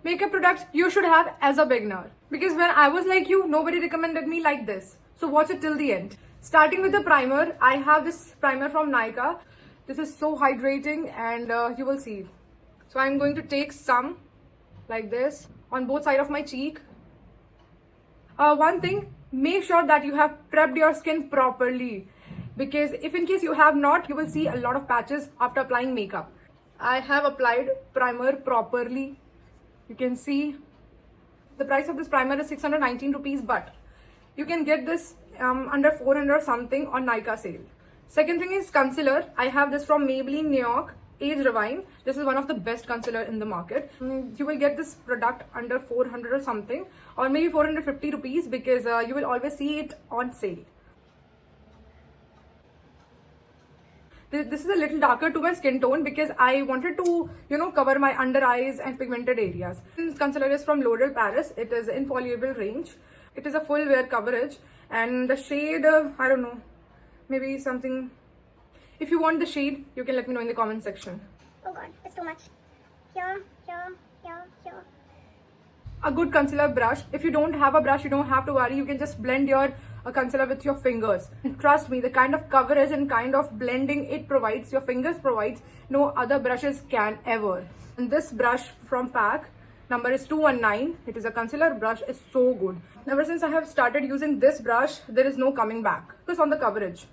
makeup products you should have as a beginner. Because when I was like you, nobody recommended me like this. So watch it till the end. Starting with the primer, I have this primer from Nykaa. This is so hydrating and you will see. So I'm going to take some like this on both sides of my cheek. One thing, make sure that you have prepped your skin properly, because if in case you have not, you will see a lot of patches after applying makeup. I have applied primer properly. You can see the price of this primer is 619 rupees, but you can get this under 400 or something on Nykaa sale. Second thing is concealer. I have this from Maybelline New York Age Rewind. This is one of the best concealer in the market. You will get this product under 400 or something, or maybe 450 rupees, because you will always see it on sale. This is a little darker to my skin tone because I wanted to, cover my under eyes and pigmented areas. This concealer is from L'Oreal Paris. It is infallible range. It is a full wear coverage, and the shade, I don't know, maybe something. If you want the shade, you can let me know in the comment section. Oh god, it's too much. Here. A good concealer brush. If you don't have a brush, you don't have to worry. You can just blend your concealer with your fingers. And trust me, the kind of coverage and kind of blending it provides, your fingers provides, no other brushes can ever. And this brush from PAC, number is 219. It is a concealer brush. It's so good. Ever since I have started using this brush, there is no coming back. Focus on the coverage.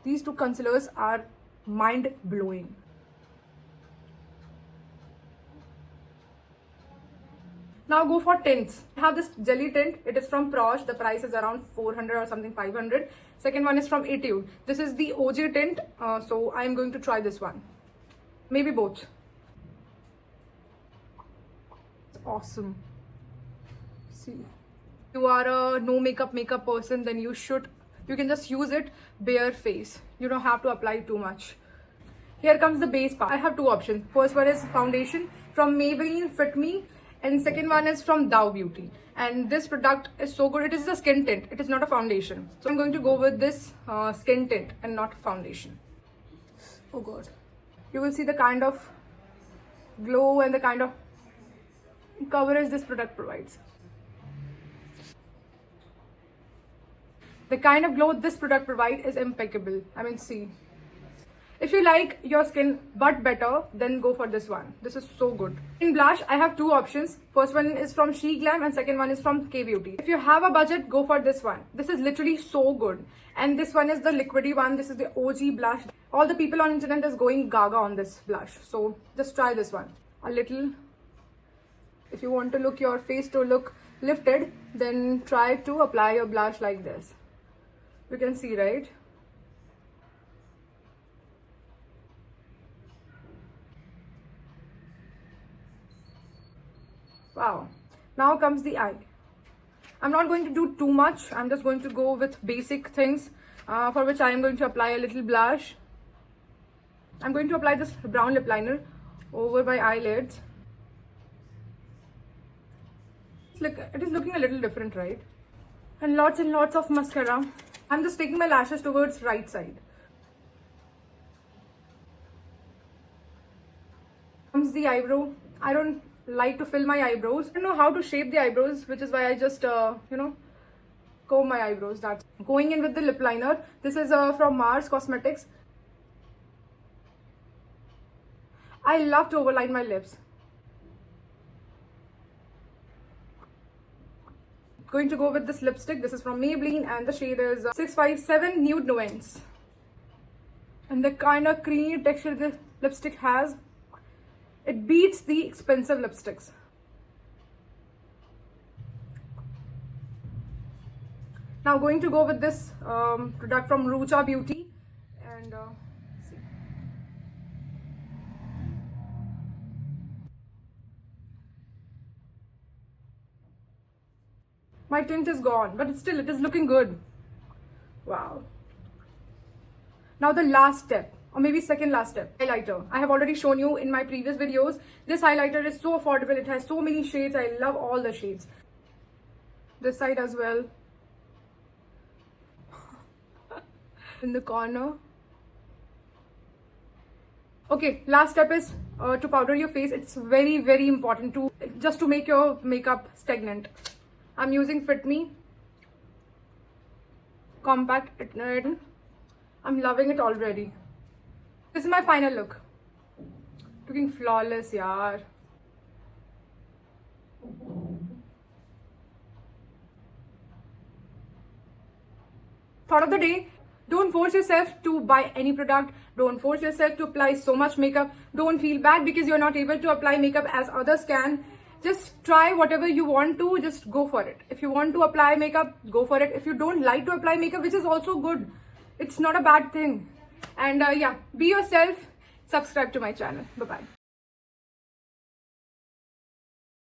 These two concealers are mind-blowing. Now go for tints. I have this jelly tint. It is from Prosh. The price is around 400 or something, 500. Second one is from Etude. This is the OG tint. So I am going to try this one. Maybe both. It's awesome. See. You are a no makeup person, then you can just use it bare face. You don't have to apply too much. Here comes the base part. I have two options. First one is foundation from Maybelline Fit Me, and second one is from Dow Beauty. And this product is so good. It is a skin tint. It is not a foundation. So I'm going to go with this skin tint and not foundation. Oh god. You will see the kind of glow and the kind of coverage this product provides. The kind of glow this product provides is impeccable. I mean, see. If you like your skin but better, then go for this one. This is so good. In blush, I have two options. First one is from She Glam and second one is from K Beauty. If you have a budget, go for this one. This is literally so good. And this one is the liquidy one. This is the OG blush. All the people on internet is going gaga on this blush. So just try this one. A little. If you want to look your face to look lifted, then try to apply your blush like this. You can see, right? Wow. Now comes the eye. I'm not going to do too much. I'm just going to go with basic things, for which I am going to apply a little blush. I'm going to apply this brown lip liner over my eyelids. It is looking a little different, right? And lots of mascara. I'm just taking my lashes towards right side. Comes the eyebrow. I don't like to fill my eyebrows. I don't know how to shape the eyebrows, which is why I just, comb my eyebrows. That's going in with the lip liner. This is from Mars Cosmetics. I love to overline my lips. Going to go with this lipstick. This is from Maybelline and the shade is 657 Nude Nuance. And the kind of creamy texture this lipstick has, it beats the expensive lipsticks. Now going to go with this product from Rucha Beauty, and see. My tint is gone, but still it is looking good. Wow. Now the last step, or maybe second last step, highlighter. I have already shown you in my previous videos. This highlighter is so affordable. It has so many shades. I love all the shades. This side as well. In the corner. Okay, last step is to powder your face. It's very, very important to just to make your makeup stagnant. I'm using Fit Me Compact. I'm loving it already. This is my final look. Looking flawless, yaar. Thought of the day. Don't force yourself to buy any product. Don't force yourself to apply so much makeup. Don't feel bad because you're not able to apply makeup as others can. Just try whatever you want to. Just go for it. If you want to apply makeup, go for it. If you don't like to apply makeup, which is also good, it's not a bad thing. And yeah, be yourself. Subscribe to my channel. Bye-bye.